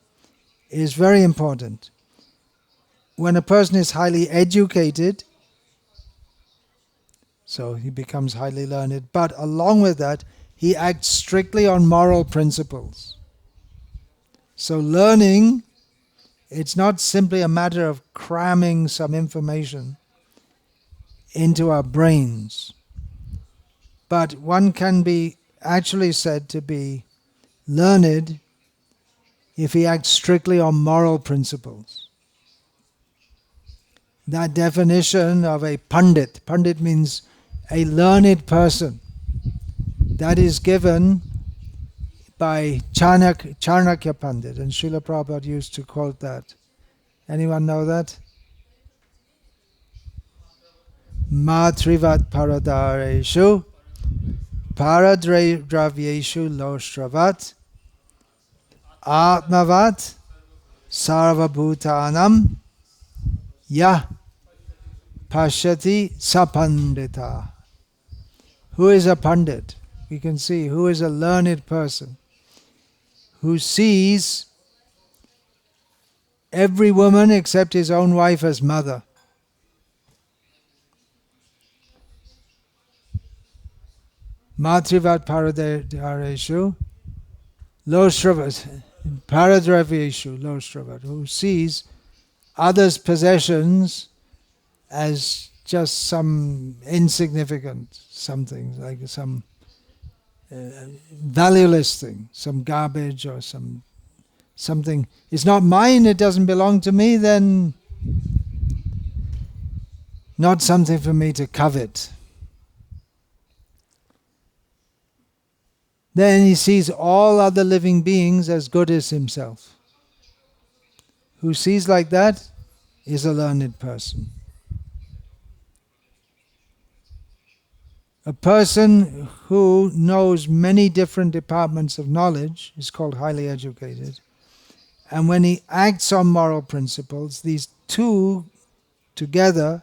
is very important. When a person is highly educated, so he becomes highly learned, but along with that, he acts strictly on moral principles. So learning, it's not simply a matter of cramming some information into our brains, but one can be actually said to be learned if he acts strictly on moral principles. That definition of a pandit, pandit means a learned person, that is given by Charnakya Pandit, and Srila Prabhupada used to quote that. Anyone know that? Matrivat paradareshu paradravyeshu loshravat atmavat sarvabhutanam yah pashyati sapandita. Who is a pandit? We can see who is a learned person who sees every woman except his own wife as mother. Matrivat paradareshu loshravat paradravyeshu loshravat, who sees others' possessions as just some insignificant something, like some valueless thing, some garbage or something. It's not mine, it doesn't belong to me, then not something for me to covet. Then he sees all other living beings as good as himself. Who sees like that is a learned person. A person who knows many different departments of knowledge is called highly educated. And when he acts on moral principles, these two together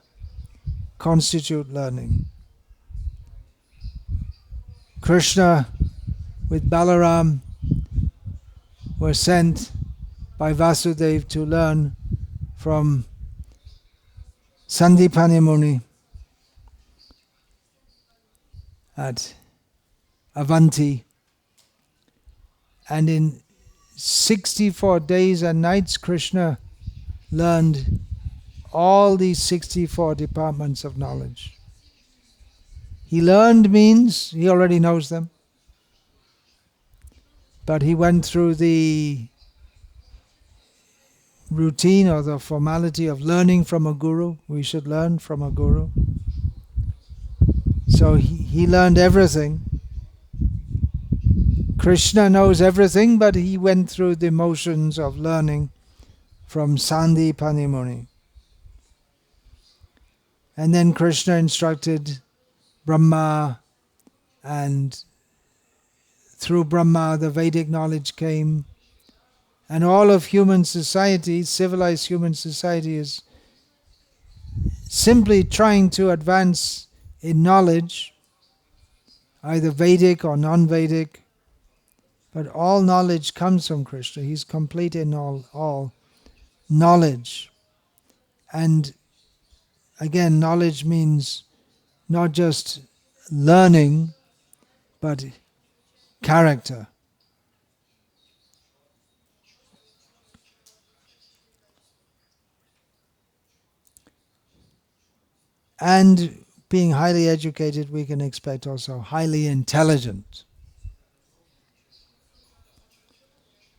constitute learning. Krishna with Balaram were sent by Vasudeva to learn from Sandipani Muni at Avanti, and in 64 days and nights Krishna learned all these 64 departments of knowledge. He learned means he already knows them, but he went through the routine or the formality of learning from a guru. We should learn from a guru. So he learned everything. Krishna knows everything, but he went through the motions of learning from Sandipani Muni. And then Krishna instructed Brahma, and through Brahma the Vedic knowledge came. And all of human society, civilized human society, is simply trying to advance in knowledge, either Vedic or non-Vedic, but all knowledge comes from Krishna. He's complete in all knowledge. And again, knowledge means not just learning, but character. And being highly educated, we can expect also highly intelligent.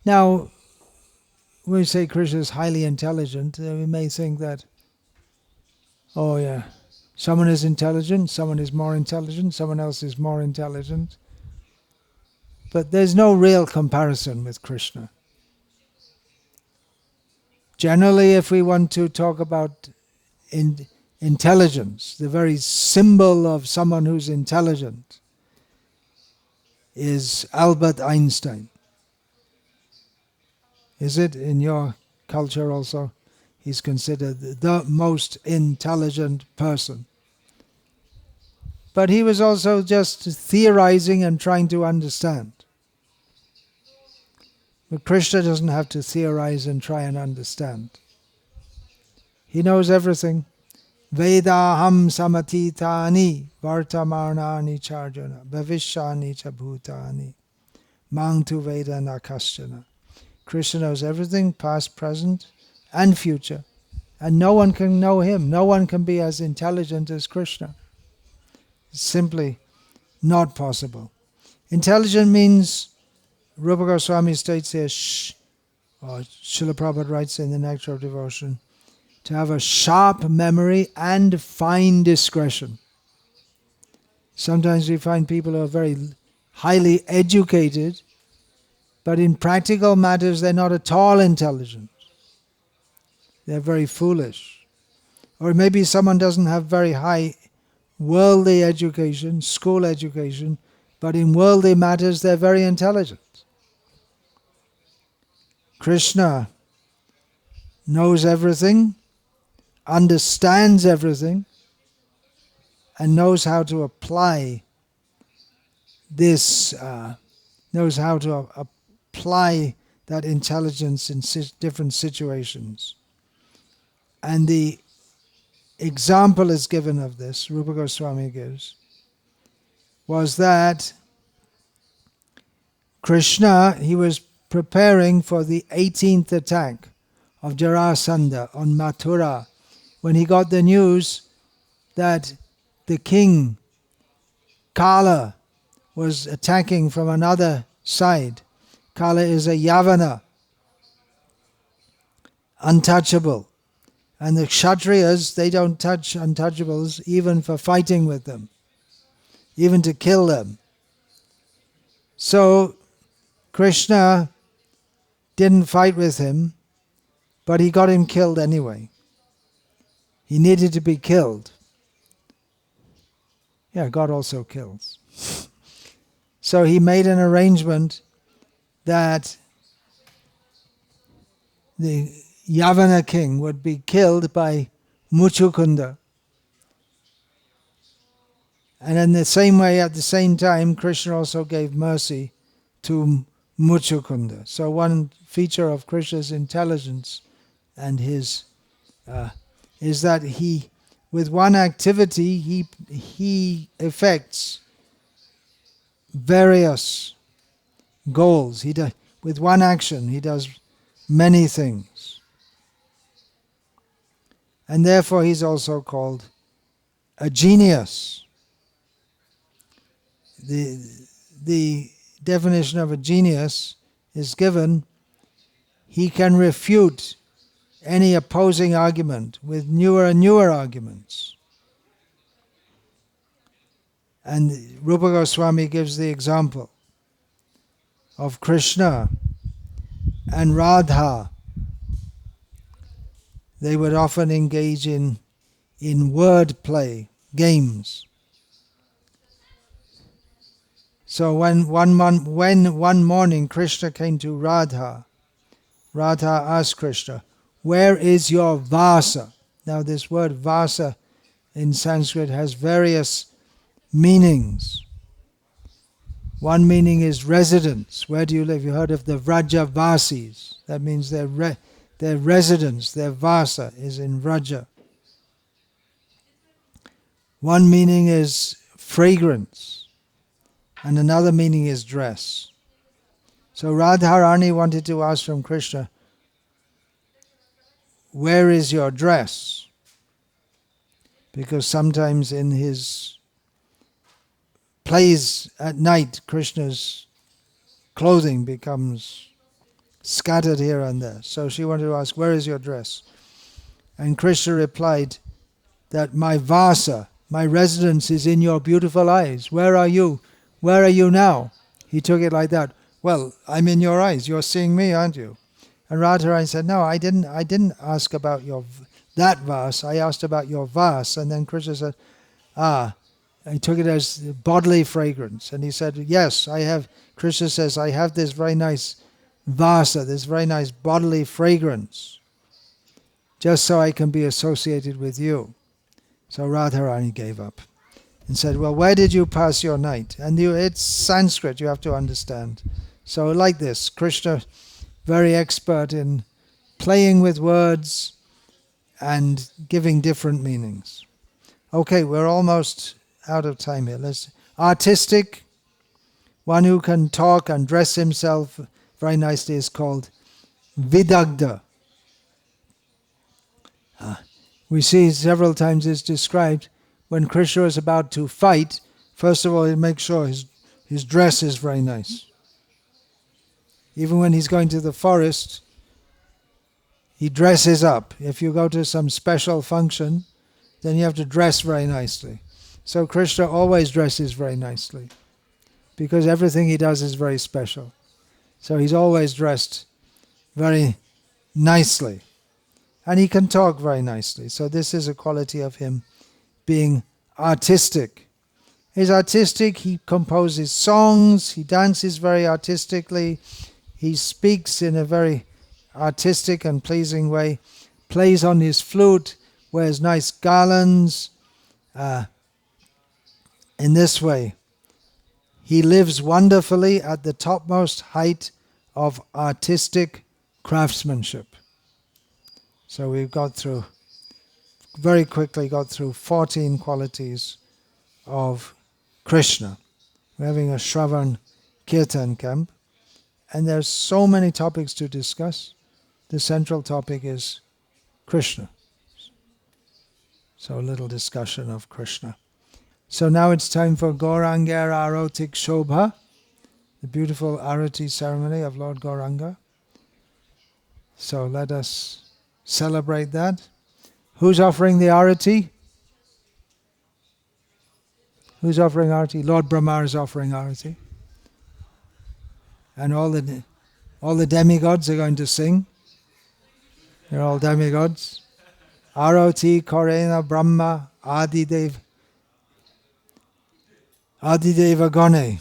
Now, when we say Krishna is highly intelligent, we may think that, oh yeah, someone is intelligent, someone is more intelligent, someone else is more intelligent. But there's no real comparison with Krishna. Generally, if we want to talk about intelligence, the very symbol of someone who's intelligent is Albert Einstein. Is it in your culture also? He's considered the most intelligent person. But he was also just theorizing and trying to understand. But Krishna doesn't have to theorize and try and understand. He knows everything. Vedaham samatitani vartamarnani charjana bhavishyani cha bhutani mang tu veda na kaschana. Krishna knows everything, past, present, and future. And no one can know him. No one can be as intelligent as Krishna. It's simply not possible. Intelligent means, Rupa Goswami states here, or Srila Prabhupada writes in the Nectar of Devotion, to have a sharp memory and fine discretion. Sometimes we find people who are very highly educated, but in practical matters they're not at all intelligent. They're very foolish. Or maybe someone doesn't have very high worldly education, school education, but in worldly matters they're very intelligent. Krishna knows everything, understands everything, and knows how to apply this, knows how to apply that intelligence in different situations. And the example is given of this, Rupa Goswami gives, was that Krishna, he was preparing for the 18th attack of Jarasandha on Mathura, when he got the news that the king, Kala, was attacking from another side. Kala is a Yavana, untouchable. And the Kshatriyas, they don't touch untouchables even for fighting with them, even to kill them. So Krishna didn't fight with him, but he got him killed anyway. He needed to be killed. Yeah, God also kills. So he made an arrangement that the Yavana king would be killed by Muchukunda. And in the same way, at the same time, Krishna also gave mercy to Muchukunda. So one feature of Krishna's intelligence and his is that he, with one activity, he effects various goals. With one action, he does many things. And therefore he's also called a genius. The definition of a genius is given: he can refute any opposing argument with newer and newer arguments. And Rupa Goswami gives the example of Krishna and Radha. They would often engage in word play, games. So when one morning Krishna came to Radha, Radha asked Krishna, "Where is your Vasa?" Now this word Vasa in Sanskrit has various meanings. One meaning is residence. Where do you live? You heard of the Vrajavasis. That means their residence, their Vasa is in Vraja. One meaning is fragrance, and another meaning is dress. So Radharani wanted to ask from Krishna, "Where is your dress?" Because sometimes in his plays at night, Krishna's clothing becomes scattered here and there. So she wanted to ask, "Where is your dress?" And Krishna replied that my Vasa, my residence, is in your beautiful eyes. Where are you? Where are you now? He took it like that. Well, I'm in your eyes. You're seeing me, aren't you? And Radharani said, "No, I didn't ask about that Vasa. I asked about your Vasa." And then Krishna said, he took it as bodily fragrance. And he said, "Yes, I have." Krishna says, "I have this very nice Vasa, this very nice bodily fragrance, just so I can be associated with you." So Radharani gave up and said, "Well, where did you pass your night?" And it's Sanskrit, you have to understand. So like this, Krishna, very expert in playing with words and giving different meanings. Okay, we're almost out of time here. Artistic, one who can talk and dress himself very nicely, is called Vidagdha. We see several times it's described when Krishna is about to fight. First of all, he makes sure his dress is very nice. Even when he's going to the forest, he dresses up. If you go to some special function, then you have to dress very nicely. So Krishna always dresses very nicely, because everything he does is very special. So he's always dressed very nicely. And he can talk very nicely. So this is a quality of him being artistic. He's artistic, he composes songs, he dances very artistically, he speaks in a very artistic and pleasing way, plays on his flute, wears nice garlands. In this way, he lives wonderfully at the topmost height of artistic craftsmanship. So we've very quickly got through 14 qualities of Krishna. We're having a Shravan Kirtan camp, and there's so many topics to discuss. The central topic is Krishna. So a little discussion of Krishna. So now it's time for Gauranga Arotik Shobha, the beautiful Arati ceremony of Lord Gauranga. So let us celebrate that. Who's offering the Arati? Who's offering Arati? Lord Brahma is offering Arati. And all the demigods are going to sing. They're all demigods. Arati, Korena, Brahma, Adideva Gone.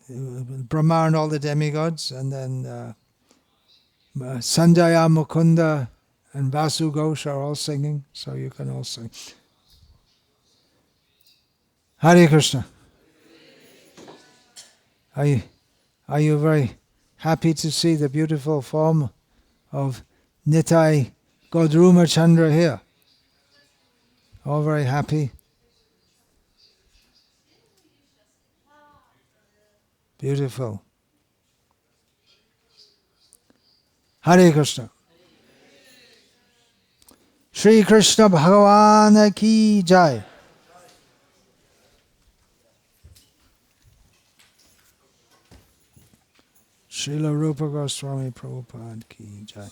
Brahma and all the demigods, and then Sanjaya, Mukunda, and Vasu Ghosh are all singing, so you can all sing. Hare Krishna. Are you very happy to see the beautiful form of Nitai Godruma Chandra here? All very happy. Beautiful. Hare Krishna. Shri Krishna Bhagavan ki jai. Srila Rupa Goswami Prabhupada ki jai.